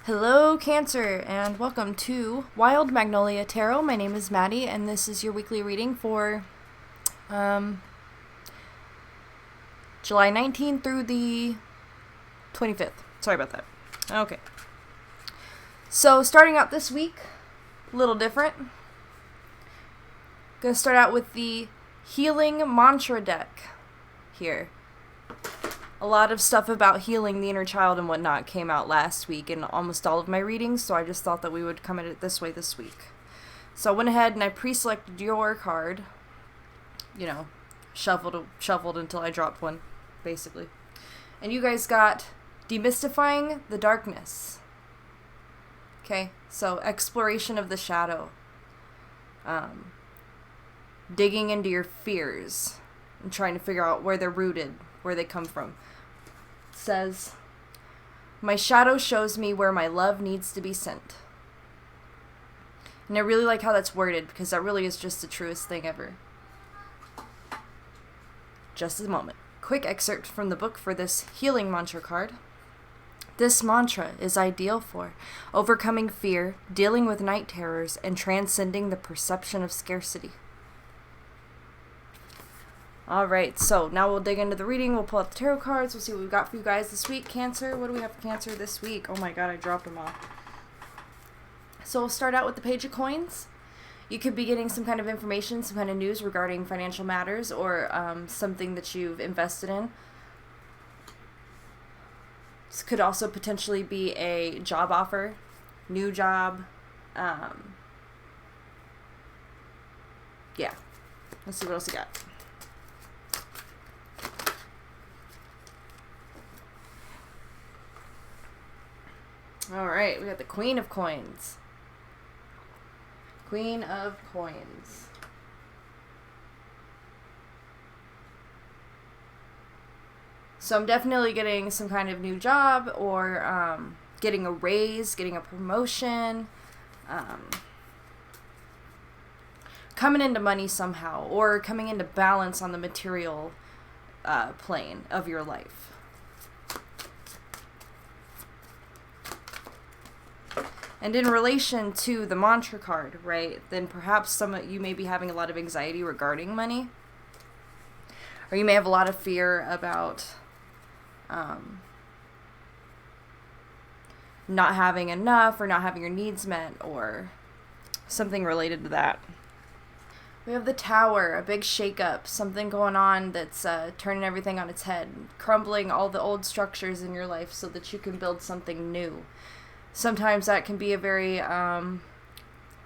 Hello, Cancer, and welcome to Wild Magnolia Tarot. My name is Maddie, and this is your weekly reading for July 19th through the 25th. Sorry about that. Okay. So, starting out this week, a little different. Gonna start out with the Healing Mantra deck here. A lot of stuff about healing the inner child and whatnot came out last week in almost all of my readings, so I just thought that we would come at it this way this week. So I went ahead and I pre-selected your card. You know, shuffled until I dropped one, basically. And you guys got Demystifying the Darkness. Okay, so exploration of the shadow. Digging into your fears and trying to figure out where they're rooted, where they come from. Says, my shadow shows me where my love needs to be sent. And I really like how that's worded, because that really is just the truest thing ever. Just a moment. Quick excerpt from the book for this healing mantra card. This mantra is ideal for overcoming fear, dealing with night terrors, and transcending the perception of scarcity. Alright, so now we'll dig into the reading. We'll pull out the tarot cards. We'll see what we've got for you guys this week. Cancer, what do we have for Cancer this week? Oh my god, I dropped them all. So we'll start out with the Page of Coins. You could be getting some kind of information, some kind of news regarding financial matters or something that you've invested in. This could also potentially be a job offer, new job. Yeah. Let's see what else we got. Alright, we got the Queen of Coins. Queen of Coins. So I'm definitely getting some kind of new job or getting a raise, getting a promotion, coming into money somehow, or coming into balance on the material plane of your life. And in relation to the mantra card, right, then perhaps some of you may be having a lot of anxiety regarding money. Or you may have a lot of fear about not having enough or not having your needs met or something related to that. We have the Tower, a big shakeup, something going on that's turning everything on its head, crumbling all the old structures in your life so that you can build something new. Sometimes that can be a very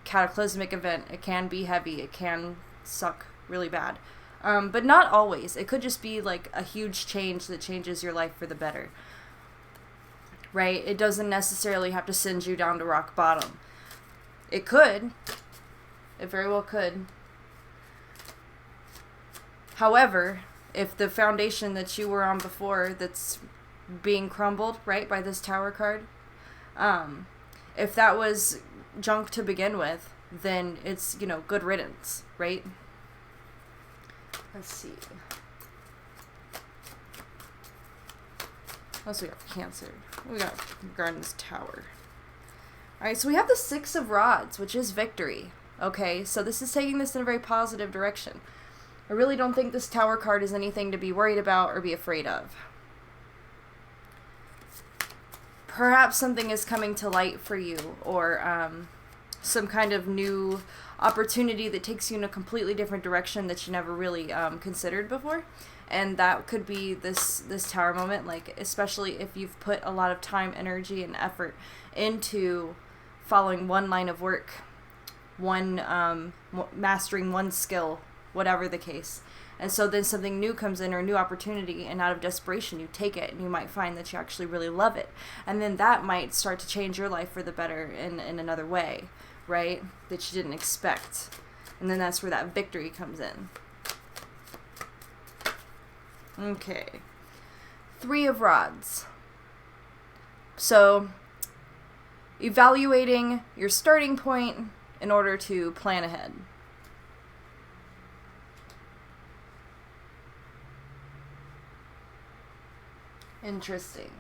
cataclysmic event. It can be heavy. It can suck really bad. But not always. It could just be like a huge change that changes your life for the better. Right? It doesn't necessarily have to send you down to rock bottom. It could. It very well could. However, if the foundation that you were on before that's being crumbled, right, by this Tower card, if that was junk to begin with, then it's, good riddance, right? Let's see. What else we got for Cancer? What we got regarding this Tower? Alright, so we have the Six of Rods, which is victory. Okay, so this is taking this in a very positive direction. I really don't think this Tower card is anything to be worried about or be afraid of. Perhaps something is coming to light for you, or some kind of new opportunity that takes you in a completely different direction that you never really considered before. And that could be this Tower moment, like especially if you've put a lot of time, energy, and effort into following one line of work, mastering one skill, whatever the case. And so then something new comes in, or a new opportunity, and out of desperation you take it, and you might find that you actually really love it. And then that might start to change your life for the better in another way, right? That you didn't expect. And then that's where that victory comes in. Okay. Three of Rods. So, evaluating your starting point in order to plan ahead. Interesting.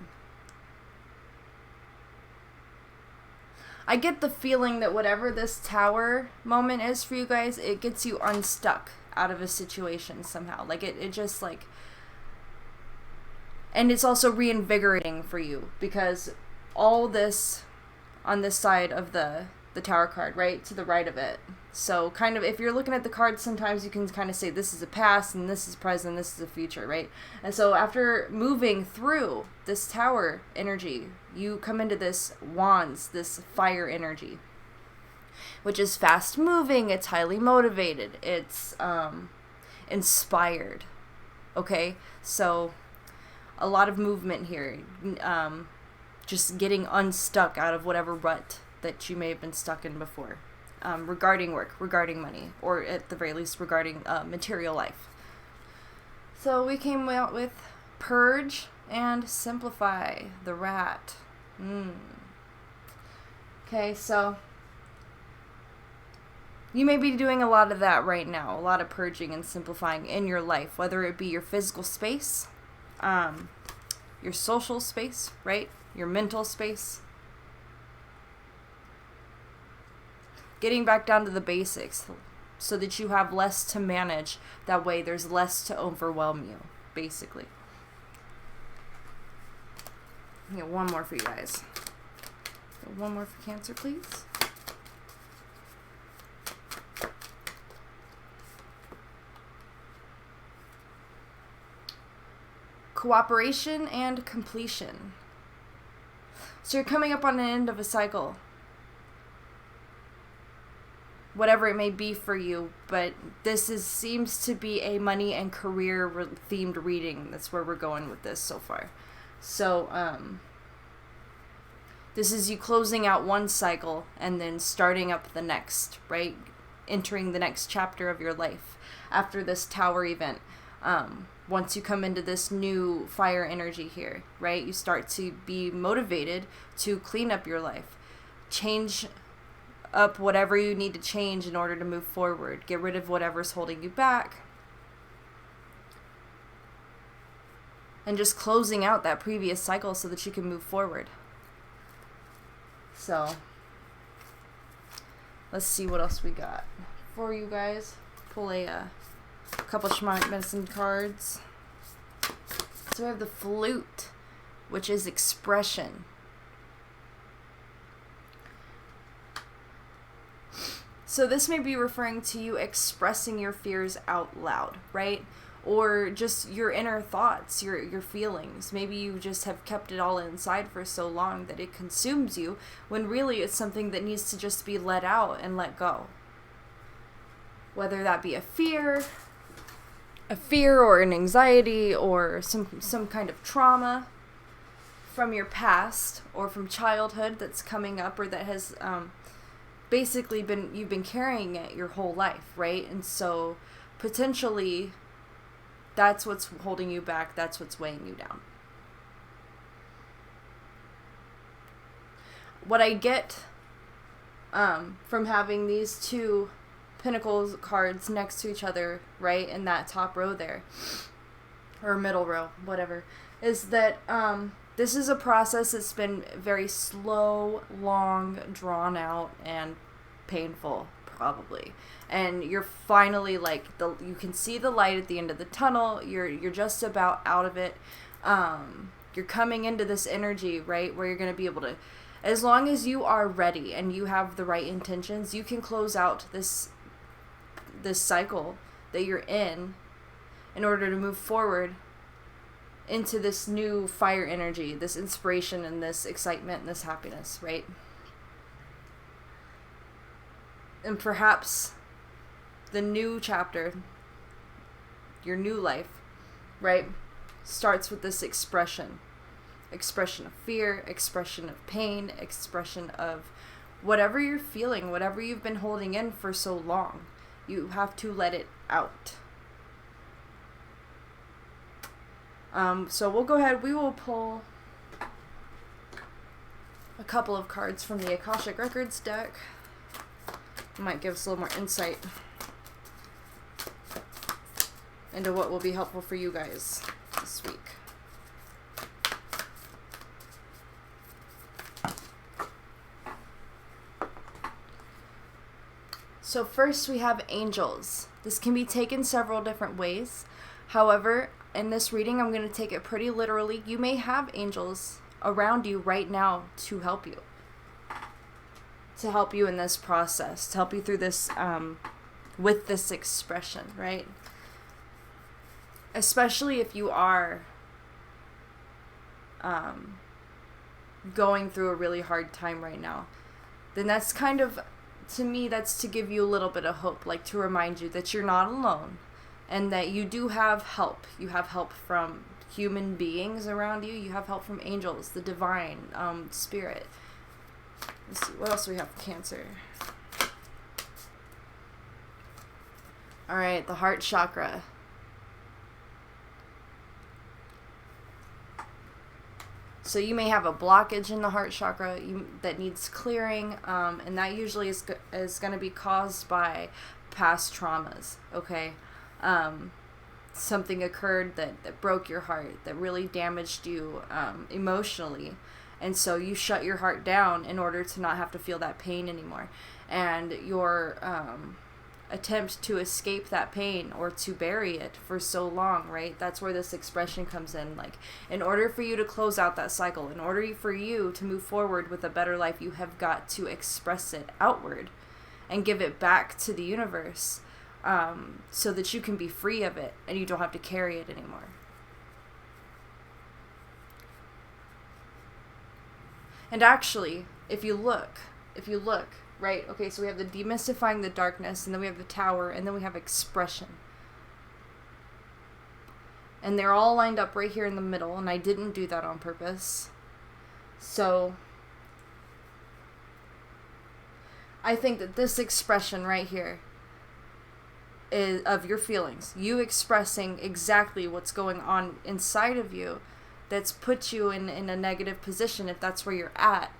I get the feeling that whatever this Tower moment is for you guys, it gets you unstuck out of a situation somehow. Like, it just, like... And it's also reinvigorating for you, because all this on this side of the Tower card, right? To the right of it. So, kind of, if you're looking at the cards, sometimes you can kind of say, this is a past, and this is present, and this is a future, right? And so, after moving through this Tower energy, you come into this Wands, this fire energy, which is fast-moving, it's highly motivated, it's inspired, okay? So, a lot of movement here, just getting unstuck out of whatever rut that you may have been stuck in before. Regarding work, regarding money, or at the very least regarding material life. So we came out with Purge and Simplify, the Rat. Okay, so you may be doing a lot of that right now, a lot of purging and simplifying in your life, whether it be your physical space, your social space, right? Your mental space. Getting back down to the basics so that you have less to manage. That way there's less to overwhelm you, basically. I'll get one more for you guys. One more for Cancer, please. Cooperation and completion. So you're coming up on an end of a cycle. Whatever it may be for you, but this seems to be a money and career themed reading. That's where we're going with this so far. So, this is you closing out one cycle and then starting up the next, right? Entering the next chapter of your life after this Tower event. Once you come into this new fire energy here, right? You start to be motivated to clean up your life. Change up whatever you need to change in order to move forward. Get rid of whatever's holding you back. And just closing out that previous cycle so that you can move forward. So, let's see what else we got for you guys. Pull a couple shamanic medicine cards. So we have the Flute, which is expression. So this may be referring to you expressing your fears out loud, right? Or just your inner thoughts, your feelings. Maybe you just have kept it all inside for so long that it consumes you, when really it's something that needs to just be let out and let go. Whether that be a fear or an anxiety or some kind of trauma from your past or from childhood that's coming up, or that has basically you've been carrying it your whole life, right? And so potentially that's what's holding you back, that's what's weighing you down. What I get from having these two Pentacles cards next to each other, right, in that top row there, or middle row, whatever, is that this is a process that's been very slow, long, drawn out, and painful, probably. And you're finally, you can see the light at the end of the tunnel. You're just about out of it. You're coming into this energy, right, where you're going to be able to, as long as you are ready and you have the right intentions, you can close out this cycle that you're in order to move forward into this new fire energy, this inspiration and this excitement and this happiness, right? And perhaps the new chapter, your new life, right, starts with this expression of fear, expression of pain, expression of whatever you're feeling, whatever you've been holding in for so long. You have to let it out. So we'll go ahead, we will pull a couple of cards from the Akashic Records deck. It might give us a little more insight into what will be helpful for you guys this week. So first we have angels. This can be taken several different ways. However, in this reading, I'm going to take it pretty literally. You may have angels around you right now to help you. To help you in this process. To help you through this, with this expression, right? Especially if you are going through a really hard time right now. Then that's kind of, to me, that's to give you a little bit of hope. Like to remind you that you're not alone. And that you do have help. You have help from human beings around you. You have help from angels, the divine, spirit. Let's see, what else do we have for Cancer? Alright, the heart chakra. So you may have a blockage in the heart chakra that needs clearing, and that usually is going to be caused by past traumas, okay? Something occurred that broke your heart, that really damaged you emotionally. And so you shut your heart down in order to not have to feel that pain anymore. And your attempt to escape that pain or to bury it for so long, right? That's where this expression comes in. Like, in order for you to close out that cycle, in order for you to move forward with a better life, you have got to express it outward and give it back to the universe. So that you can be free of it and you don't have to carry it anymore. And actually, if you look, right, okay, so we have the demystifying the darkness, and then we have the tower, and then we have expression. And they're all lined up right here in the middle, and I didn't do that on purpose. So I think that this expression right here is of your feelings, you expressing exactly what's going on inside of you that's put you in a negative position, if that's where you're at,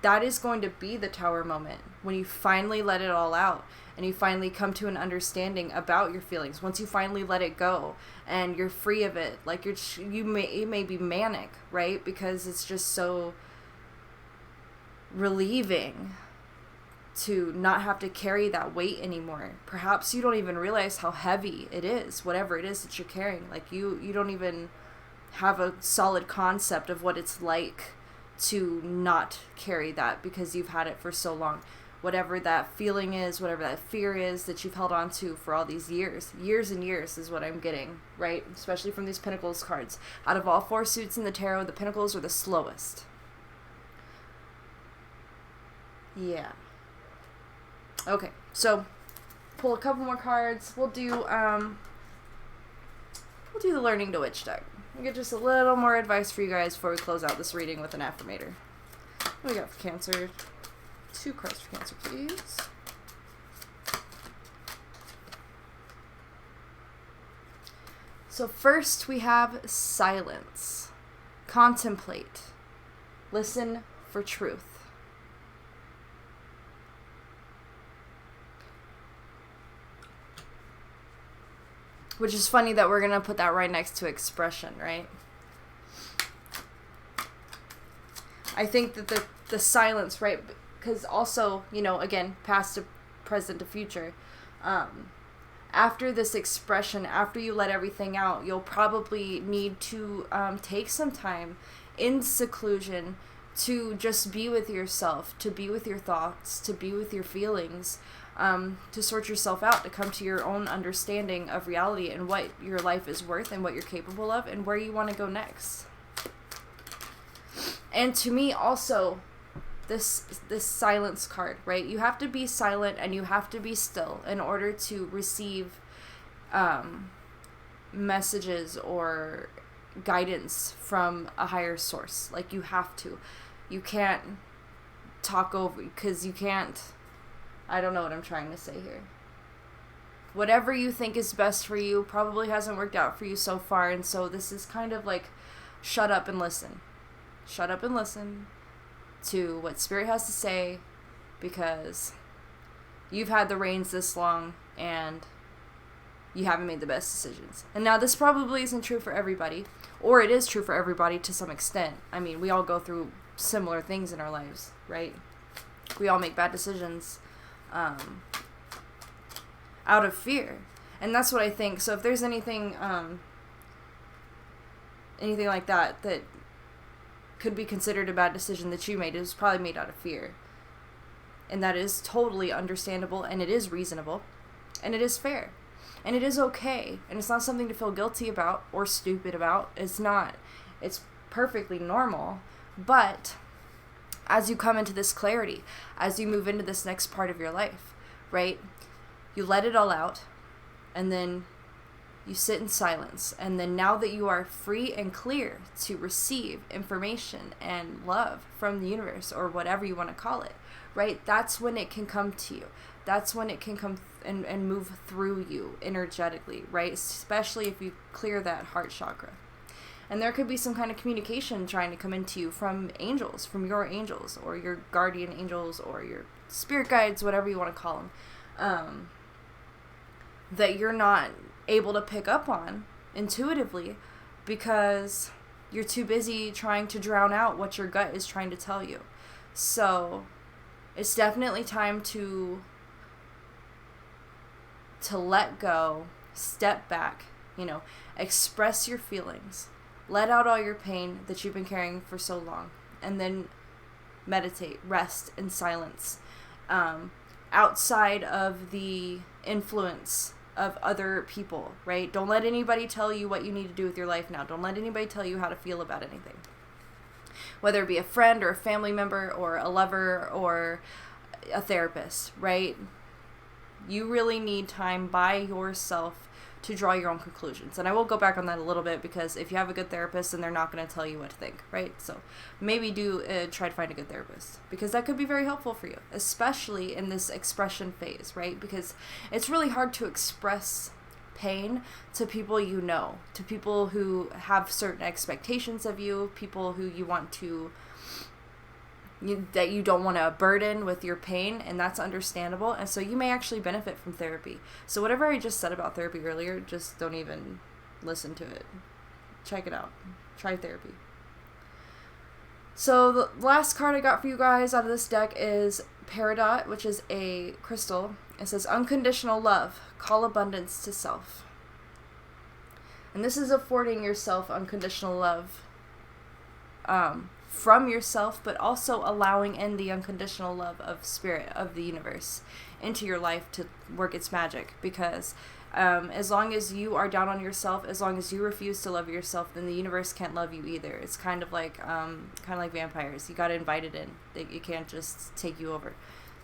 that is going to be the tower moment when you finally let it all out and you finally come to an understanding about your feelings. Once you finally let it go and you're free of it, like it may be manic, right? Because it's just so relieving to not have to carry that weight anymore. Perhaps you don't even realize how heavy it is, whatever it is that you're carrying. Like you don't even have a solid concept of what it's like to not carry that because you've had it for so long. Whatever that feeling is, whatever that fear is that you've held on to for all these years and years is what I'm getting, right? Especially from these Pentacles cards. Out of all four suits in the tarot, the Pentacles are the slowest. Yeah. Okay, so pull a couple more cards. We'll do the Learning to Witch deck. We'll get just a little more advice for you guys before we close out this reading with an affirmator. What do we got for Cancer? 2 cards for Cancer, please. So first we have silence. Contemplate. Listen for truth. Which is funny that we're going to put that right next to expression, right? I think that the silence, right? Because also, you know, again, past to present to future. After this expression, after you let everything out, you'll probably need to take some time in seclusion to just be with yourself, to be with your thoughts, to be with your feelings. To sort yourself out, to come to your own understanding of reality and what your life is worth and what you're capable of and where you want to go next. And to me also, this silence card, right? You have to be silent and you have to be still in order to receive messages or guidance from a higher source. Like you have to. You can't talk over, because you can't, I don't know what I'm trying to say here. Whatever you think is best for you probably hasn't worked out for you so far, and so this is kind of like shut up and listen. Shut up and listen to what Spirit has to say, because you've had the reins this long and you haven't made the best decisions. And now this probably isn't true for everybody, or it is true for everybody to some extent. I mean, we all go through similar things in our lives, right? We all make bad decisions. out of fear. And that's what I think. So if there's anything like that could be considered a bad decision that you made, it was probably made out of fear. And that is totally understandable, and it is reasonable, and it is fair, and it is okay, and it's not something to feel guilty about or stupid about. It's not. It's perfectly normal. But as you come into this clarity, as you move into this next part of your life, right, you let it all out, and then you sit in silence. And then now that you are free and clear to receive information and love from the universe, or whatever you want to call it, right, that's when it can come to you. That's when it can come and move through you energetically, right, especially if you clear that heart chakra. And there could be some kind of communication trying to come into you from angels, from your angels, or your guardian angels, or your spirit guides, whatever you want to call them, that you're not able to pick up on intuitively because you're too busy trying to drown out what your gut is trying to tell you. So it's definitely time to let go, step back, express your feelings, let out all your pain that you've been carrying for so long, and then meditate, rest in silence, outside of the influence of other people, right? Don't let anybody tell you what you need to do with your life now. Don't let anybody tell you how to feel about anything. Whether it be a friend or a family member or a lover or a therapist, right? You really need time by yourself to draw your own conclusions. And I will go back on that a little bit, because if you have a good therapist, then they're not going to tell you what to think, right? So maybe do try to find a good therapist, because that could be very helpful for you, especially in this expression phase, right? Because it's really hard to express pain to people to people who have certain expectations of you, people who you want to that you don't want to burden with your pain, and that's understandable. And so you may actually benefit from therapy. So whatever I just said about therapy earlier, just don't even listen to it. Check it out. Try therapy. So the last card I got for you guys out of this deck is Peridot, which is a crystal. It says, unconditional love, call abundance to self. And this is affording yourself unconditional love from yourself, but also allowing in the unconditional love of spirit, of the universe, into your life to work its magic. Because as long as you are down on yourself, as long as you refuse to love yourself, then the universe can't love you either. It's kind of like vampires. You got to invite it in. You can't just take you over.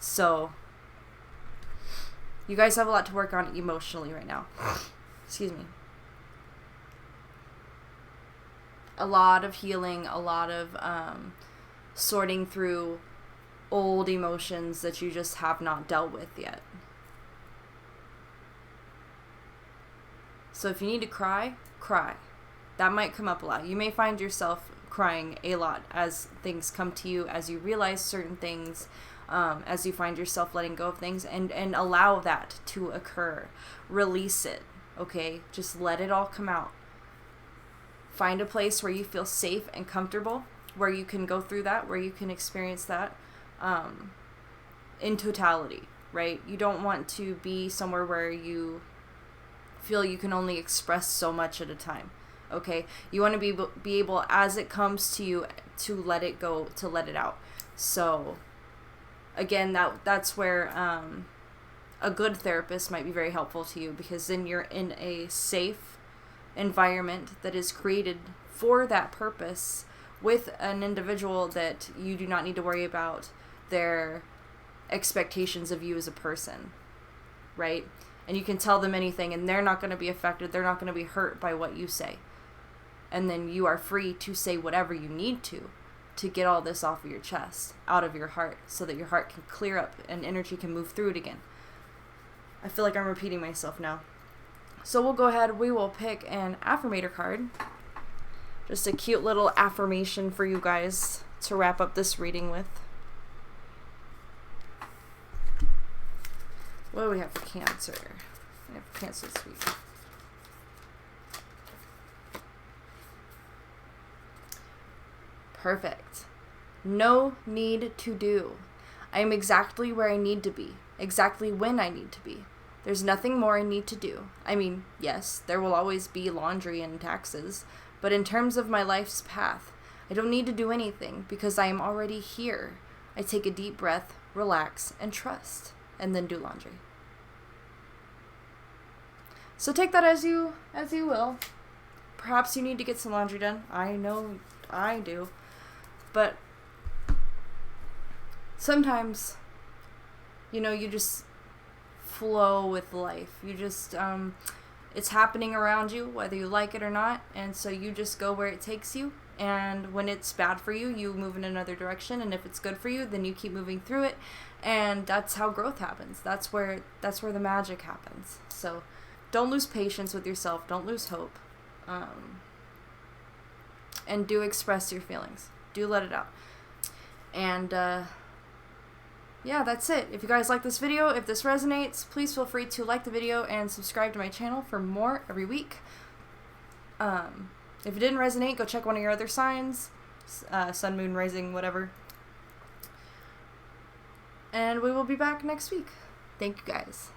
So you guys have a lot to work on emotionally right now. Excuse me. A lot of healing, a lot of sorting through old emotions that you just have not dealt with yet. So if you need to cry, cry. That might come up a lot. You may find yourself crying a lot as things come to you, as you realize certain things, as you find yourself letting go of things, and allow that to occur. Release it, okay? Just let it all come out. Find a place where you feel safe and comfortable, where you can go through that, where you can experience that in totality, right? You don't want to be somewhere where you feel you can only express so much at a time, okay? You want to be able, as it comes to you, to let it go, to let it out. So, again, that's where a good therapist might be very helpful to you, because then you're in a safe environment that is created for that purpose, with an individual that you do not need to worry about their expectations of you as a person, right? And you can tell them anything, and they're not going to be affected. They're not going to be hurt by what you say. And then you are free to say whatever you need to get all this off of your chest, out of your heart, so that your heart can clear up and energy can move through it again. I feel like I'm repeating myself now. So we'll go ahead, we will pick an affirmator card. Just a cute little affirmation for you guys to wrap up this reading with. What do we have for Cancer? We have Cancer this week. Perfect. No need to do. I am exactly where I need to be, exactly when I need to be. There's nothing more I need to do. I mean, yes, there will always be laundry and taxes, but in terms of my life's path, I don't need to do anything because I am already here. I take a deep breath, relax, and trust, and then do laundry. So take that as you will. Perhaps you need to get some laundry done. I know I do. But sometimes, you just flow with life. You just, it's happening around you, whether you like it or not, and so you just go where it takes you, and when it's bad for you, you move in another direction, and if it's good for you, then you keep moving through it, and that's how growth happens. That's where the magic happens. So don't lose patience with yourself, don't lose hope, and do express your feelings. Do let it out. And, yeah, that's it. If you guys like this video, if this resonates, please feel free to like the video and subscribe to my channel for more every week. If it didn't resonate, go check one of your other signs. Sun, moon, rising, whatever. And we will be back next week. Thank you guys.